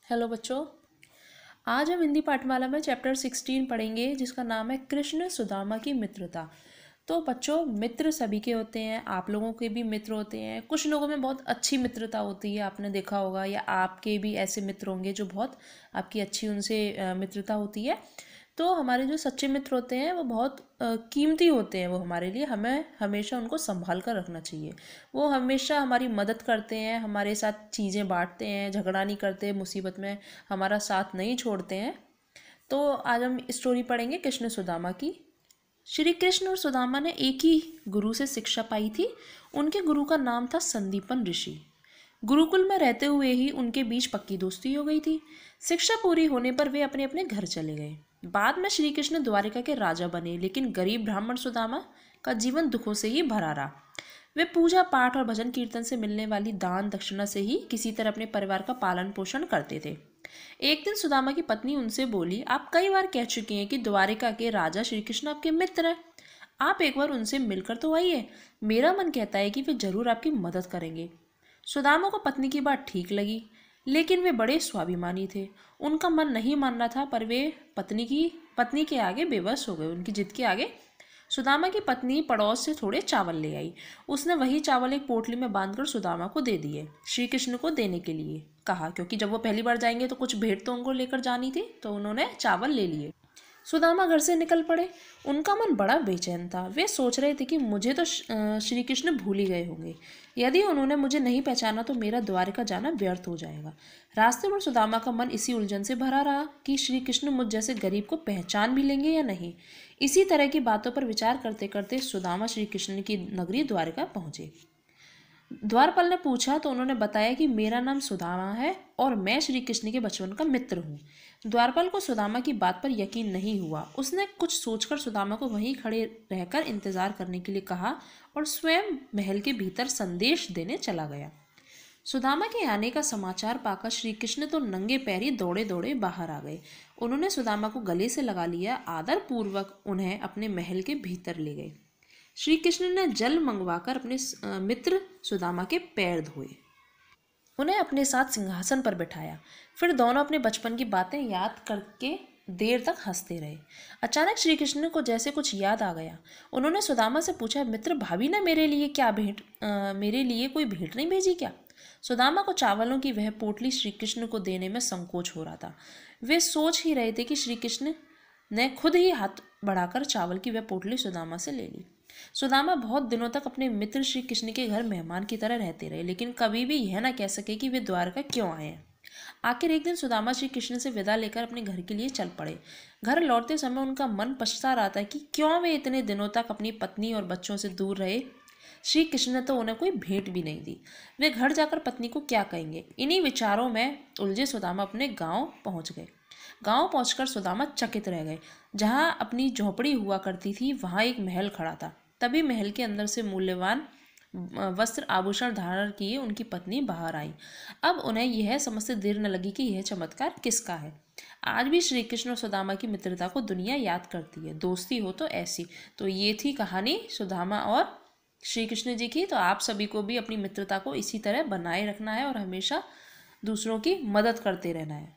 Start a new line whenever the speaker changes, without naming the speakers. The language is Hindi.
हेलो बच्चों। आज हम हिंदी पाठमाला में चैप्टर 16 पढ़ेंगे जिसका नाम है कृष्ण सुदामा की मित्रता। तो बच्चों, मित्र सभी के होते हैं, आप लोगों के भी मित्र होते हैं। कुछ लोगों में बहुत अच्छी मित्रता होती है, आपने देखा होगा, या आपके भी ऐसे मित्र होंगे जो बहुत आपकी अच्छी उनसे मित्रता होती है। तो हमारे जो सच्चे मित्र होते हैं वो बहुत कीमती होते हैं। वो हमारे लिए, हमें हमेशा उनको संभाल कर रखना चाहिए। वो हमेशा हमारी मदद करते हैं, हमारे साथ चीज़ें बांटते हैं, झगड़ा नहीं करते, मुसीबत में हमारा साथ नहीं छोड़ते हैं। तो आज हम स्टोरी पढ़ेंगे कृष्ण सुदामा की। श्री कृष्ण और सुदामा ने एक ही गुरु से शिक्षा पाई थी। उनके गुरु का नाम था संदीपन ऋषि। गुरुकुल में रहते हुए ही उनके बीच पक्की दोस्ती हो गई थी। शिक्षा पूरी होने पर वे अपने अपने घर चले गए। बाद में श्री कृष्ण द्वारिका के राजा बने, लेकिन गरीब ब्राह्मण सुदामा का जीवन दुखों से ही भरा रहा। वे पूजा पाठ और भजन कीर्तन से मिलने वाली दान दक्षिणा से ही किसी तरह अपने परिवार का पालन पोषण करते थे। एक दिन सुदामा की पत्नी उनसे बोली, आप कई बार कह चुके हैं कि द्वारिका के राजा श्री कृष्ण आपके मित्र हैं। आप एक बार उनसे मिलकर तो आइए। मेरा मन कहता है कि वे जरूर आपकी मदद करेंगे। सुदामा को पत्नी की बात ठीक लगी, लेकिन वे बड़े स्वाभिमानी थे। उनका मन नहीं मान रहा था, पर वे पत्नी के आगे बेबस हो गए, उनकी जिद के आगे। सुदामा की पत्नी पड़ोस से थोड़े चावल ले आई। उसने वही चावल एक पोटली में बांधकर सुदामा को दे दिए। श्री कृष्ण को देने के लिए कहा, क्योंकि जब वो पहली बार जाएंगे तो कुछ भेंट तो उनको लेकर जानी थी, तो उन्होंने चावल ले लिए। सुदामा घर से निकल पड़े। उनका मन बड़ा बेचैन था। वे सोच रहे थे कि मुझे तो श्री कृष्ण भूल ही गए होंगे। यदि उन्होंने मुझे नहीं पहचाना तो मेरा द्वारिका जाना व्यर्थ हो जाएगा। रास्ते पर सुदामा का मन इसी उलझन से भरा रहा कि श्री कृष्ण मुझ जैसे गरीब को पहचान भी लेंगे या नहीं। इसी तरह की बातों पर विचार करते करते सुदामा श्री कृष्ण की नगरी द्वारिका पहुंचे। द्वारपाल ने पूछा तो उन्होंने बताया कि मेरा नाम सुदामा है और मैं श्री कृष्ण के बचपन का मित्र हूँ। द्वारपाल को सुदामा की बात पर यकीन नहीं हुआ। उसने कुछ सोचकर सुदामा को वहीं खड़े रहकर इंतजार करने के लिए कहा और स्वयं महल के भीतर संदेश देने चला गया। सुदामा के आने का समाचार पाकर श्री कृष्ण तो नंगे पैरी दौड़े दौड़े बाहर आ गए। उन्होंने सुदामा को गले से लगा लिया, आदर पूर्वक उन्हें अपने महल के भीतर ले गए। श्री कृष्ण ने जल मंगवाकर अपने मित्र सुदामा के पैर धोए, उन्हें अपने साथ सिंहासन पर बिठाया। फिर दोनों अपने बचपन की बातें याद करके देर तक हंसते रहे। अचानक श्री कृष्ण को जैसे कुछ याद आ गया। उन्होंने सुदामा से पूछा, मित्र, भाभी ने मेरे लिए कोई भेंट नहीं भेजी क्या? सुदामा को चावलों की वह पोटली श्री कृष्ण को देने में संकोच हो रहा था। वे सोच ही रहे थे कि श्री कृष्ण ने खुद ही हाथ बढ़ाकर चावल की वह पोटली सुदामा से ले ली। सुदामा बहुत दिनों तक अपने मित्र श्री कृष्ण के घर मेहमान की तरह रहते रहे, लेकिन कभी भी यह ना कह सके कि वे द्वारका क्यों आए हैं। आखिर एक दिन सुदामा श्री कृष्ण से विदा लेकर अपने घर के लिए चल पड़े। घर लौटते समय उनका मन पछता रहा था कि क्यों वे इतने दिनों तक अपनी पत्नी और बच्चों से दूर रहे। श्री कृष्ण ने तो उन्हें कोई भेंट भी नहीं दी। वे घर जाकर पत्नी को क्या कहेंगे, इन्हीं विचारों में उलझे सुदामा अपने गांव पहुंच गए। गांव पहुंचकर सुदामा चकित रह गए। जहां अपनी झोपड़ी हुआ करती थी वहां एक महल खड़ा था। तभी महल के अंदर से मूल्यवान वस्त्र आभूषण धारण किए उनकी पत्नी बाहर आई। अब उन्हें यह समझते देर न लगी कि यह चमत्कार किसका है। आज भी श्री कृष्ण और सुदामा की मित्रता को दुनिया याद करती है। दोस्ती हो तो ऐसी। तो ये थी कहानी सुदामा और श्री कृष्ण जी की। तो आप सभी को भी अपनी मित्रता को इसी तरह बनाए रखना है और हमेशा दूसरों की मदद करते रहना है।